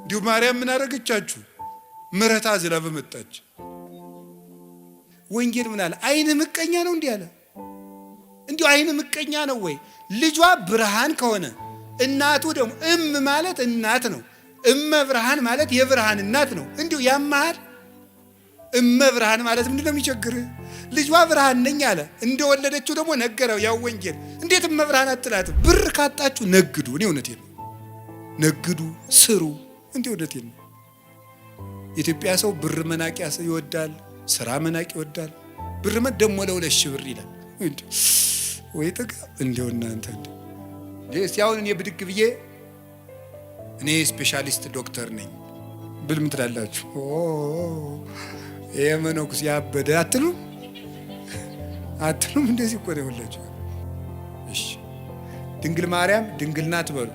እንዲሁ ማርያም ምን አደረገቻችሁ? ምሕረት አዝላ በመጣች። ወንጌል ምን አለ? አይን ምቀኛ ነው እንዲህ አለ። እንዲሁ አይን ምቀኛ ነው ወይ? ልጇ ብርሃን ከሆነ እናቱ ደግሞ ማለት እናት ነው። ብርሃን ማለት የብርሃን እናት ነው። እንዲሁ ያማሃል። ብርሃን ማለት ምንድነው የሚቸግርህ? ልጇ ብርሃን ነኝ አለ። እንደወለደችው ደግሞ ነገረው። ያው ወንጌል እንዴት ብርሃን አትላትም? ብር ካጣችሁ ነግዱ። እኔ እውነቴን ነው። ነግዱ፣ ስሩ። እንዴ እውነቴን ነው። የኢትዮጵያ ሰው ብር መናቅ ይወዳል፣ ስራ መናቅ ይወዳል። ብር ደግሞ ለ2 ሺህ ብር ይላል። ወይ ጥጋ እንደው እናንተ እስቲ አሁን እኔ ብድግ ብዬ እኔ ስፔሻሊስት ዶክተር ነኝ ብል ምን ትላላችሁ? የመነኩስ ያበደ አትሉም? እንደዚህ እኮ ነው ያላችሁ። እሺ ድንግል ማርያም ድንግል ናት በሉ።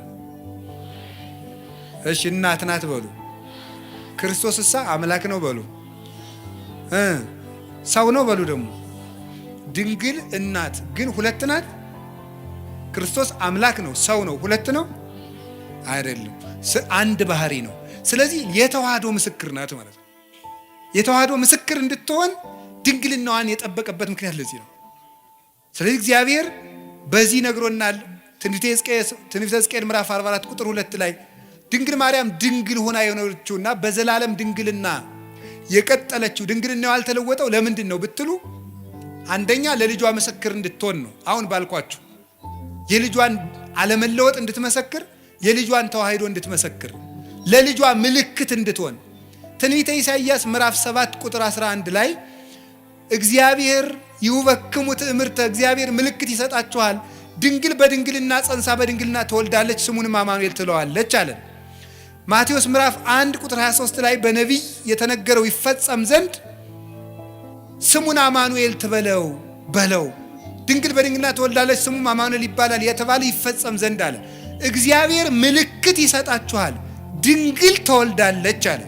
እሺ እናት ናት በሉ። ክርስቶስሳ አምላክ ነው በሉ። ሰው ነው በሉ። ደግሞ ድንግል እናት ግን ሁለት ናት። ክርስቶስ አምላክ ነው፣ ሰው ነው፣ ሁለት ነው አይደለም፣ አንድ ባህሪ ነው። ስለዚህ የተዋህዶ ምስክር ናት ማለት ነው። የተዋህዶ ምስክር እንድትሆን ድንግልናዋን የጠበቀበት ምክንያት ለዚህ ነው። ስለዚህ እግዚአብሔር በዚህ ነግሮናል። ትንቢተ ሕዝቅኤል ምዕራፍ 44 ቁጥር 2 ላይ ድንግል ማርያም ድንግል ሆና የሆነችውና በዘላለም ድንግልና የቀጠለችው ድንግልናው ያልተለወጠው ለምንድን ነው ብትሉ፣ አንደኛ ለልጇ ምስክር እንድትሆን ነው። አሁን ባልኳችሁ የልጇን አለመለወጥ እንድትመሰክር፣ የልጇን ተዋህዶ እንድትመሰክር፣ ለልጇ ምልክት እንድትሆን። ትንቢተ ኢሳይያስ ምዕራፍ 7 ቁጥር 11 ላይ እግዚአብሔር ይውበክሙ ትእምርተ፣ እግዚአብሔር ምልክት ይሰጣችኋል፣ ድንግል በድንግልና ጸንሳ በድንግልና ትወልዳለች፣ ስሙንም አማኑኤል ትለዋለች አለ። ማቴዎስ ምዕራፍ 1 ቁጥር 23 ላይ በነቢይ የተነገረው ይፈጸም ዘንድ ስሙን አማኑኤል ትበለው በለው፣ ድንግል በድንግልና ትወልዳለች፣ ስሙም አማኑኤል ይባላል የተባለ ይፈጸም ዘንድ አለ። እግዚአብሔር ምልክት ይሰጣችኋል፣ ድንግል ትወልዳለች አለ።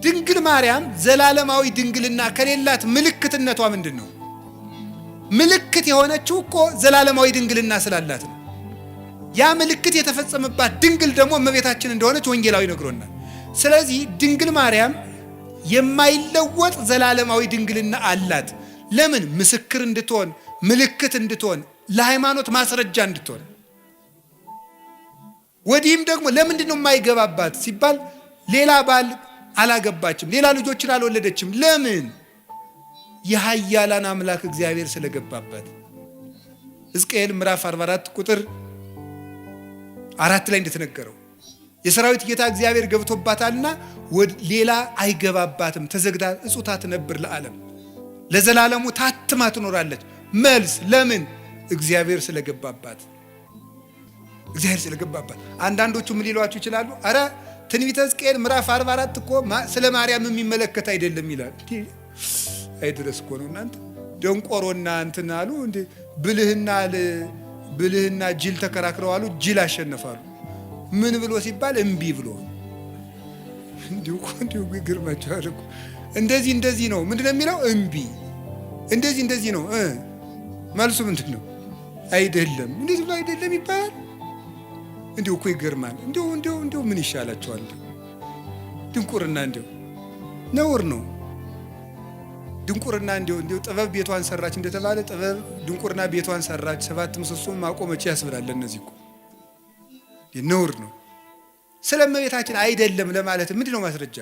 ድንግል ማርያም ዘላለማዊ ድንግልና ከሌላት ምልክትነቷ ምንድን ነው? ምልክት የሆነችው እኮ ዘላለማዊ ድንግልና ስላላት ነው። ያ ምልክት የተፈጸመባት ድንግል ደግሞ እመቤታችን እንደሆነች ወንጌላዊ ነግሮናል። ስለዚህ ድንግል ማርያም የማይለወጥ ዘላለማዊ ድንግልና አላት። ለምን? ምስክር እንድትሆን፣ ምልክት እንድትሆን፣ ለሃይማኖት ማስረጃ እንድትሆን። ወዲህም ደግሞ ለምንድን ነው የማይገባባት ሲባል ሌላ ባል አላገባችም፣ ሌላ ልጆችን አልወለደችም። ለምን? የኃያላን አምላክ እግዚአብሔር ስለገባባት። ሕዝቅኤል ምዕራፍ 44 ቁጥር 4 ላይ እንደተነገረው የሰራዊት ጌታ እግዚአብሔር ገብቶባታልና ሌላ አይገባባትም፣ ተዘግታ እጹታ ትነብር ለዓለም፣ ለዘላለሙ ታትማ ትኖራለች። መልስ ለምን? እግዚአብሔር ስለገባባት። እግዚአብሔር ስለገባባት። አንዳንዶቹ ምን ሊሏችሁ ይችላሉ? አረ ትንቢተ ሕዝቅኤል ምዕራፍ 44 እኮ ስለ ማርያም የሚመለከት አይደለም ይላል። አይድረስ እኮ ነው እናንተ። ደንቆሮና እንትን አሉ እንዴ? ብልህና ጅል ተከራክረው አሉ፣ ጅል አሸነፋሉ። ምን ብሎ ሲባል እምቢ ብሎ። እንዲሁ ይገርማችኋል እኮ እንደዚህ ነው። ምንድን ነው የሚለው? እምቢ። እንደዚህ ነው። መልሱ ምንድን ነው? አይደለም። እንደዚህ ብሎ አይደለም ይባላል። እንዲሁ እኮ ይገርማል። እንዲሁ ምን ይሻላችኋል? ድንቁርና እንዲሁ ነውር ነው። ድንቁርና እንዲሁ ጥበብ ቤቷን ሰራች እንደተባለ ጥበብ ድንቁርና ቤቷን ሰራች፣ 7 ምሰሶ ማቆመች ያስብላል። እነዚህ እኮ ነውር ነው። ስለ እመቤታችን አይደለም ለማለት ምንድን ነው ማስረጃ?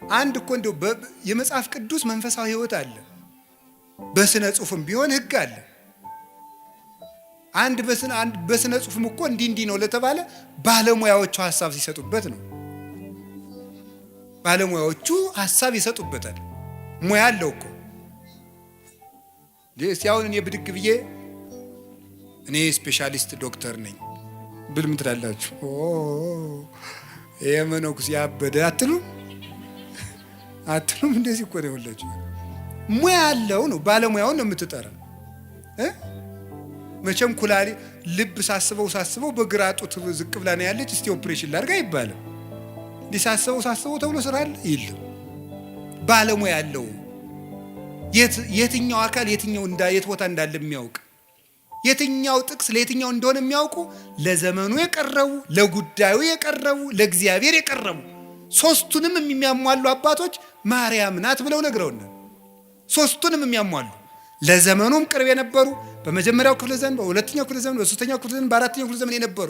አንድ እኮ እንዲሁ የመጽሐፍ ቅዱስ መንፈሳዊ ሕይወት አለ። በስነ ጽሑፍም ቢሆን ሕግ አለ። አንድ በስነ ጽሑፍም እኮ እንዲህ ነው ለተባለ ባለሙያዎቹ ሐሳብ ሲሰጡበት ነው። ባለሙያዎቹ ሐሳብ ይሰጡበታል። ሙያ አለው እኮ። እስቲ አሁን እኔ ብድግ ብዬ እኔ ስፔሻሊስት ዶክተር ነኝ ብል ምን ትላላችሁ? የመነኩስ ያበደ አትሉም? እንደዚህ እኮ ነው ያላችሁ። ሙያ አለው ነው፣ ባለሙያውን ነው የምትጠራ። መቼም ኩላሊ ልብ ሳስበው በግራ ጡት ዝቅ ብላ ነው ያለች፣ እስቲ ኦፕሬሽን ላድርግ አይባልም። ሳስበው ተብሎ ስራ አለ የለም። ባለሙያ ያለው የትኛው አካል የት ቦታ እንዳለ የሚያውቅ የትኛው ጥቅስ ለየትኛው እንደሆነ የሚያውቁ ለዘመኑ የቀረቡ፣ ለጉዳዩ የቀረቡ፣ ለእግዚአብሔር የቀረቡ ሶስቱንም የሚያሟሉ አባቶች ማርያም ናት ብለው ነግረውናል። ሶስቱንም የሚያሟሉ ለዘመኑም ቅርብ የነበሩ በመጀመሪያው ክፍለ ዘመን፣ በሁለተኛው ክፍለ ዘመን፣ በሶስተኛው ክፍለ ዘመን፣ በአራተኛው ክፍለ ዘመን የነበሩ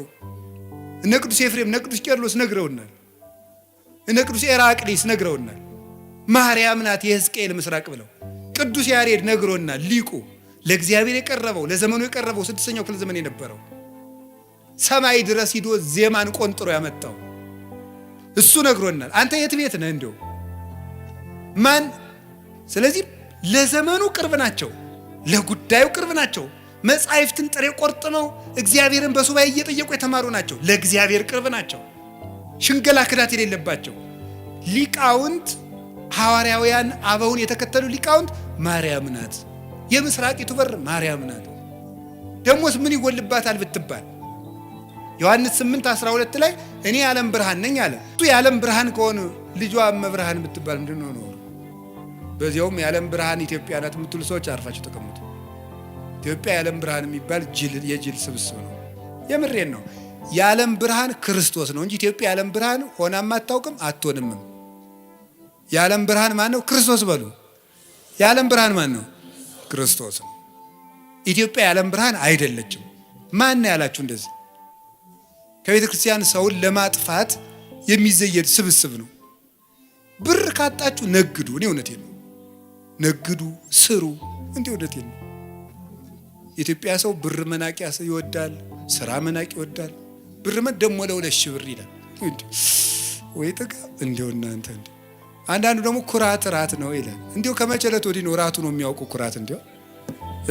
እነ ቅዱስ ኤፍሬም፣ እነ ቅዱስ ቄርሎስ ነግረውናል። እነ ቅዱስ ኤራቅሊስ ነግረውናል። ማርያም ናት የሕዝቅኤል ምስራቅ ብለው ቅዱስ ያሬድ ነግሮናል። ሊቁ ለእግዚአብሔር የቀረበው ለዘመኑ የቀረበው ስድስተኛው ክፍለ ዘመን የነበረው ሰማይ ድረስ ሂዶ ዜማን ቆንጥሮ ያመጣው እሱ ነግሮናል። አንተ የት ቤት ነህ እንደው ማን? ስለዚህ ለዘመኑ ቅርብ ናቸው፣ ለጉዳዩ ቅርብ ናቸው። መጻሕፍትን ጥሬ ቆርጥመው እግዚአብሔርን በሱባኤ እየጠየቁ የተማሩ ናቸው። ለእግዚአብሔር ቅርብ ናቸው። ሽንገላ ክዳት የሌለባቸው ሊቃውንት፣ ሐዋርያውያን አበውን የተከተሉ ሊቃውንት ማርያም ናት፣ የምስራቂቱ በር ማርያም ናት። ደሞስ ምን ይጎልባታል ብትባል ዮሐንስ 8:12 ላይ እኔ የዓለም ብርሃን ነኝ አለ። እሱ የዓለም ብርሃን ከሆነ ልጇ እመብርሃን ብትባል ምንድን ነው? በዚያውም የዓለም ብርሃን ኢትዮጵያ ናት የምትሉ ሰዎች አርፋችሁ ተቀምጡ። ኢትዮጵያ የዓለም ብርሃን የሚባል የጅል ስብስብ ነው። የምሬን ነው። የዓለም ብርሃን ክርስቶስ ነው እንጂ ኢትዮጵያ የዓለም ብርሃን ሆናም አታውቅም አትሆንምም። የዓለም ብርሃን ማን ነው? ክርስቶስ በሉ። የዓለም ብርሃን ማን ነው? ክርስቶስ ነው። ኢትዮጵያ የዓለም ብርሃን አይደለችም። ማን ነው ያላችሁ እንደዚህ? ከቤተ ክርስቲያን ሰውን ለማጥፋት የሚዘየድ ስብስብ ነው። ብር ካጣችሁ ነግዱ። እኔ እውነቴን ነው። ነግዱ፣ ስሩ። እንዴ እውነቴን ነው። የኢትዮጵያ ሰው ብር መናቅ ይወዳል፣ ስራ መናቅ ይወዳል። ብር ደግሞ ለ2,000 ብር ይላል። ወይ ጥጋ እንደው እናንተ እንዴ! አንዳንዱ ደግሞ ኩራት ራት ነው ይላል። እንዴው ከመጨለት ወዲህ ነው ራቱ ነው የሚያውቁ ኩራት። እንዴው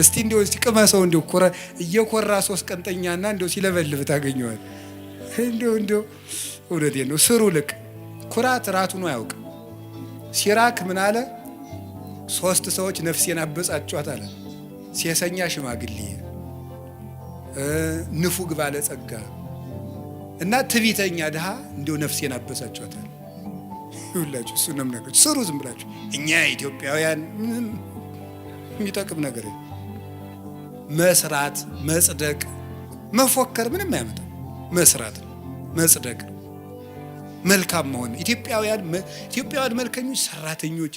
እስቲ ቅመሰው። እንዴው እየኮራ 3 ቀንጠኛና እንዴው ሲለበልብ ታገኘዋል። እንዴው እውነቴን ነው። ስሩ ልቅ ኩራት ራቱ ነው ያውቅ። ሲራክ ምን አለ? 3 ሰዎች ነፍሴን አበጻጯት አለ። ሴሰኛ ሽማግሌ፣ ንፉግ ባለጸጋ እና ትዕቢተኛ ድሃ እንዲሁ ነፍሴን አበሳጯታል። ይሁላችሁ እሱ ነው ነገር። ስሩ ዝም ብላችሁ። እኛ ኢትዮጵያውያን የሚጠቅም ነገር መስራት፣ መጽደቅ፣ መፎከር ምንም አያመጣም። መስራት፣ መጽደቅ፣ መልካም መሆን። ኢትዮጵያውያን መልከኞች፣ ሰራተኞች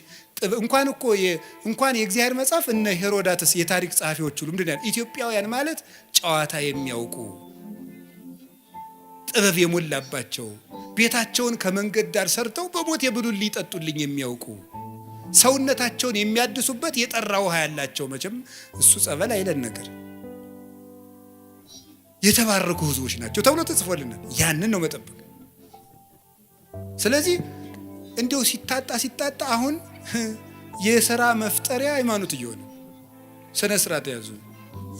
እንኳን የእግዚአብሔር መጽሐፍ እነ ሄሮዳትስ የታሪክ ጸሐፊዎች ሁሉ ምንድን ያህል ኢትዮጵያውያን ማለት ጨዋታ የሚያውቁ ጥበብ የሞላባቸው ቤታቸውን ከመንገድ ዳር ሰርተው በሞት የብሉልኝ ይጠጡልኝ የሚያውቁ ሰውነታቸውን የሚያድሱበት የጠራ ውሃ ያላቸው መቼም እሱ ጸበል አይለን ነገር የተባረኩ ሕዝቦች ናቸው ተብሎ ተጽፎልናል። ያንን ነው መጠበቅ። ስለዚህ እንዲሁ ሲታጣ አሁን የሥራ መፍጠሪያ ሃይማኖት እየሆነ ስነ ስርዓት ያዙ።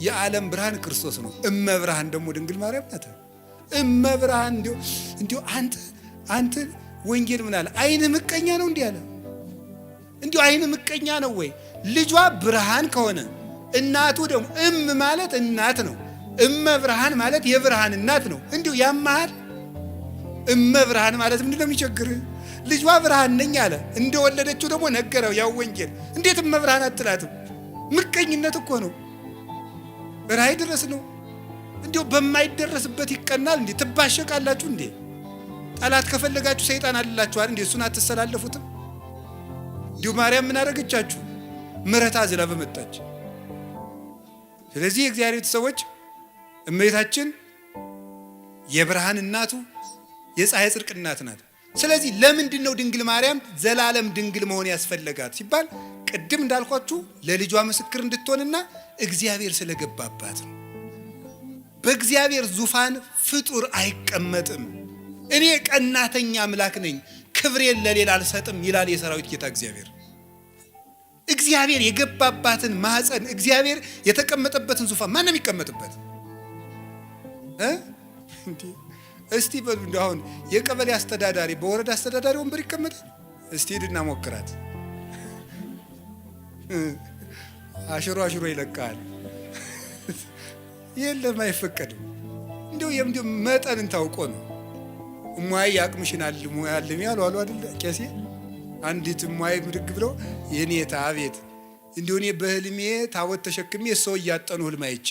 የዓለም ብርሃን ክርስቶስ ነው። እመብርሃን ደግሞ ድንግል ማርያም ናት። እመብርሃን እንዲሁ አንተ ወንጌል ምን አለ? አይን ምቀኛ ነው እንዲህ አለ። እንዲሁ አይን ምቀኛ ነው ወይ? ልጇ ብርሃን ከሆነ እናቱ ደግሞ ማለት እናት ነው። እመብርሃን ማለት የብርሃን እናት ነው። እንዲሁ ያማሃል። እመብርሃን ማለት ምንድነው የሚቸግርህ? ልጇ ብርሃን ነኝ አለ። እንደወለደችው ደግሞ ነገረው ያው ወንጌል። እንዴት እመብርሃን አትላትም? ምቀኝነት እኮ ነው። ራይ ድረስ ነው። እንዲሁ በማይደረስበት ይቀናል እንዴ? ትባሸቃላችሁ እንዴ? ጠላት ከፈለጋችሁ ሰይጣን አልላችኋል እንዴ? እሱን አትሰላለፉትም? እንዲሁ ማርያም ምን አደረገቻችሁ? ምሕረት አዝላ በመጣች። ስለዚህ የእግዚአብሔር ቤተሰቦች እመቤታችን የብርሃን እናቱ የፀሐይ ጽድቅ እናት ናት። ስለዚህ ለምንድን ነው ድንግል ማርያም ዘላለም ድንግል መሆን ያስፈለጋት ሲባል ቅድም እንዳልኳችሁ ለልጇ ምስክር እንድትሆንና እግዚአብሔር ስለገባባት ነው። በእግዚአብሔር ዙፋን ፍጡር አይቀመጥም። እኔ ቀናተኛ አምላክ ነኝ፣ ክብሬን ለሌላ አልሰጥም ይላል የሰራዊት ጌታ እግዚአብሔር። እግዚአብሔር የገባባትን ማህፀን፣ እግዚአብሔር የተቀመጠበትን ዙፋን ማንም ይቀመጥበት? እስቲ በሉ እንደው አሁን የቀበሌ አስተዳዳሪ በወረዳ አስተዳዳሪ ወንበር ይቀመጣል? እስቲ ሂድና ሞክራት። አሽሮ ይለቃል። የለም አይፈቀድም። እንደው መጠንን ታውቆ ነው። እሟይ አቅምሽን አልሙ ያልም ያሉ አሉ አይደል ቄሴ። አንዲት እሟይ ብድግ ብለው የኔታ አቤት እንደው እኔ በህልሜ ታቦት ተሸክሜ ሰው እያጠኑ ህልም አይቼ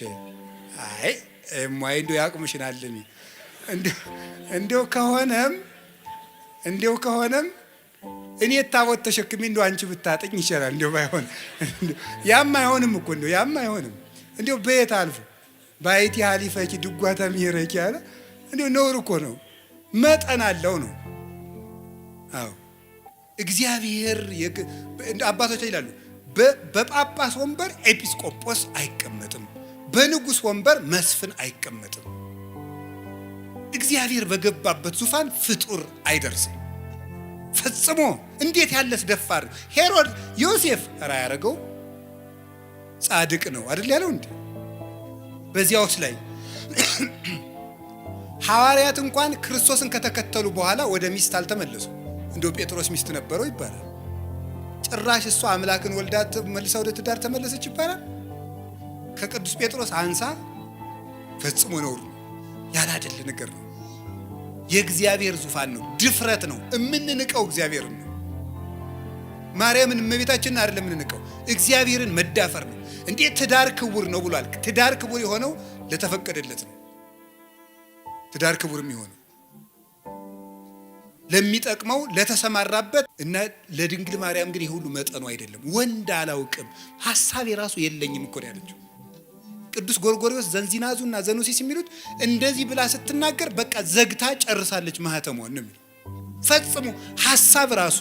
አይ እማዬ እንደው ያቅምሽናልኝ እንደው ከሆነም እኔ ታቦት ተሸክሜ እንደው አንቺ ብታጠኝ ይችላል። እንደው ባይሆን ያም አይሆንም እኮ እንደው ያም አይሆንም። እንደው በየት አልፎ ባይቲ ሀሊፈኪ ድጓታ ሚረኪ ያለ እንደው ነውር እኮ ነው። መጠን አለው ነው። አዎ እግዚአብሔር አባቶች ይላሉ በጳጳስ ወንበር ኤጲስቆጶስ አይቀመጥም፣ በንጉሥ ወንበር መስፍን አይቀመጥም። እግዚአብሔር በገባበት ዙፋን ፍጡር አይደርስም ፈጽሞ። እንዴት ያለስ ደፋር ሄሮድ ዮሴፍ ራ ያረገው ጻድቅ ነው አይደል ያለው እንዴ? በዚያውስ ላይ ሐዋርያት እንኳን ክርስቶስን ከተከተሉ በኋላ ወደ ሚስት አልተመለሱ። እንደው ጴጥሮስ ሚስት ነበረው ይባላል። ጭራሽ እሷ አምላክን ወልዳት መልሳ ወደ ትዳር ተመለሰች ይባላል። ከቅዱስ ጴጥሮስ አንሳ ፈጽሞ ነው ያላደለ ነገር ነው። የእግዚአብሔር ዙፋን ነው፣ ድፍረት ነው። እምንንቀው እግዚአብሔርን ነው። ማርያምን እመቤታችንን አይደለም የምንንቀው፣ እግዚአብሔርን መዳፈር ነው። እንዴት ትዳር ክቡር ነው ብሏል። ትዳር ክቡር የሆነው ለተፈቀደለት ነው። ትዳር ክቡር የሚሆነው ለሚጠቅመው ለተሰማራበት እና ለድንግል ማርያም ግን ይሁሉ መጠኑ አይደለም። ወንድ አላውቅም ሐሳብ የራሱ የለኝም እኮ ያለችው ቅዱስ ጎርጎርዮስ ዘንዚናዙና ዘኑሲስ የሚሉት እንደዚህ ብላ ስትናገር በቃ ዘግታ ጨርሳለች ማህተሟን ነው የሚሉት። ፈጽሞ ሐሳብ ራሱ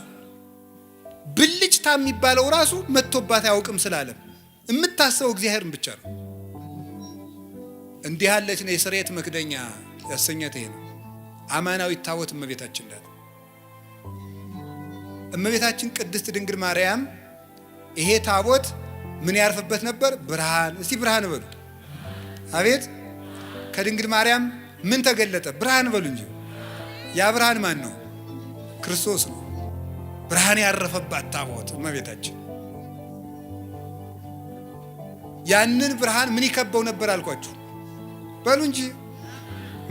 ብልጭታ የሚባለው ራሱ መጥቶባት አያውቅም ስላለ የምታስበው እግዚአብሔርን ብቻ ነው። እንዲህ ያለች ነው የስርየት መክደኛ ያሰኘት ይሄ ነው። አማናዊት ታቦት እመቤታችን ናት። እመቤታችን ቅድስት ድንግል ማርያም ይሄ ታቦት ምን ያርፍበት ነበር? ብርሃን። እስቲ ብርሃን በሉ። አቤት ከድንግል ማርያም ምን ተገለጠ? ብርሃን በሉ እንጂ። ያ ብርሃን ማን ነው? ክርስቶስ ነው። ብርሃን ያረፈባት ታቦት እመቤታችን። ያንን ብርሃን ምን ይከበው ነበር አልኳችሁ? በሉ እንጂ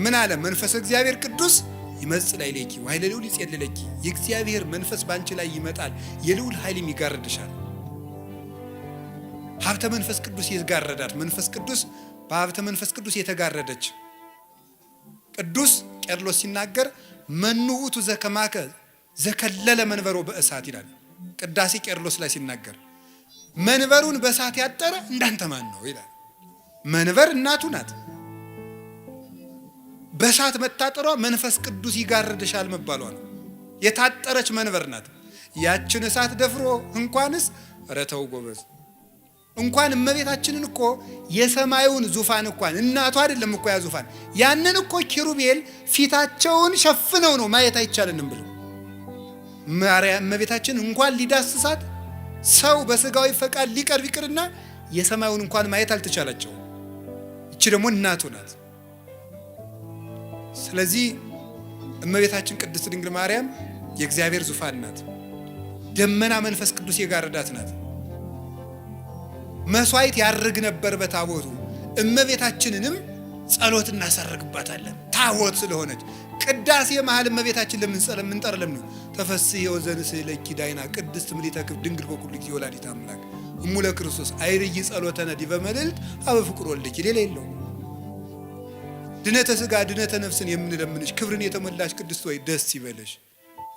ምን አለ? መንፈስ እግዚአብሔር ቅዱስ ይመጽእ ላዕሌኪ ወኃይለ ልዑል ይጼልለኪ። የእግዚአብሔር መንፈስ ባንቺ ላይ ይመጣል፣ የልዑል ኃይልም ይጋርድሻል። ሀብተ መንፈስ ቅዱስ ይጋረዳት። መንፈስ ቅዱስ በሀብተ መንፈስ ቅዱስ የተጋረደች። ቅዱስ ቄርሎስ ሲናገር መኑ ውእቱ ዘከማከ ዘከለለ መንበሮ በእሳት ይላል። ቅዳሴ ቄርሎስ ላይ ሲናገር መንበሩን በእሳት ያጠረ እንዳንተ ማን ነው ይላል። መንበር እናቱ ናት። በእሳት መታጠሯ መንፈስ ቅዱስ ይጋርድሻል መባሏ ነው። የታጠረች መንበር ናት። ያችን እሳት ደፍሮ እንኳንስ ረተው ጎበዝ እንኳን እመቤታችንን እኮ የሰማዩን ዙፋን እንኳን እናቷ አይደለም እኮ ያ ዙፋን ያንን እኮ ኪሩቤል ፊታቸውን ሸፍነው ነው ማየት አይቻልንም ብለው ማርያም እመቤታችን እንኳን ሊዳስሳት ሰው በስጋዊ ፈቃድ ሊቀርብ ይቅርና የሰማዩን እንኳን ማየት አልተቻላቸው። እቺ ደግሞ እናቱ ናት። ስለዚህ እመቤታችን ቅድስት ድንግል ማርያም የእግዚአብሔር ዙፋን ናት። ደመና መንፈስ ቅዱስ የጋረዳት ናት። መስዋዕት ያርግ ነበር በታቦቱ። እመቤታችንንም ጸሎት እናሳርግባታለን ታቦት ስለሆነች። ቅዳሴ መሃል እመቤታችን ለምን ጠርለም ነው? ተፈስሒ ወዘንሥእ ለኪ ዳይና ቅድስት ምልዕተ ክብር ድንግል በኩሉ ጊዜ ወላዲተ አምላክ እሙለ ክርስቶስ አይርይ ጸሎተነ ዲበ መልዕልት አበ ፍቁር ወልድኪ። ሌላ የለውም። ድነተ ሥጋ ድነተ ነፍስን የምንለምንሽ ክብርን የተሞላሽ ቅድስት ወይ ደስ ይበለሽ።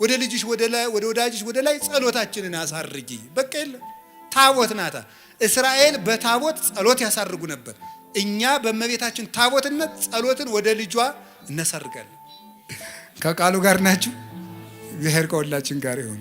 ወደ ልጅሽ ወደ ወዳጅሽ ወደ ላይ ጸሎታችንን አሳርጊ። በቃ የለም። ታቦት ናታ። እስራኤል በታቦት ጸሎት ያሳርጉ ነበር። እኛ በእመቤታችን ታቦትነት ጸሎትን ወደ ልጇ እናሳርጋለን። ከቃሉ ጋር ናችሁ። እግዚአብሔር ከሁላችን ጋር ይሁን።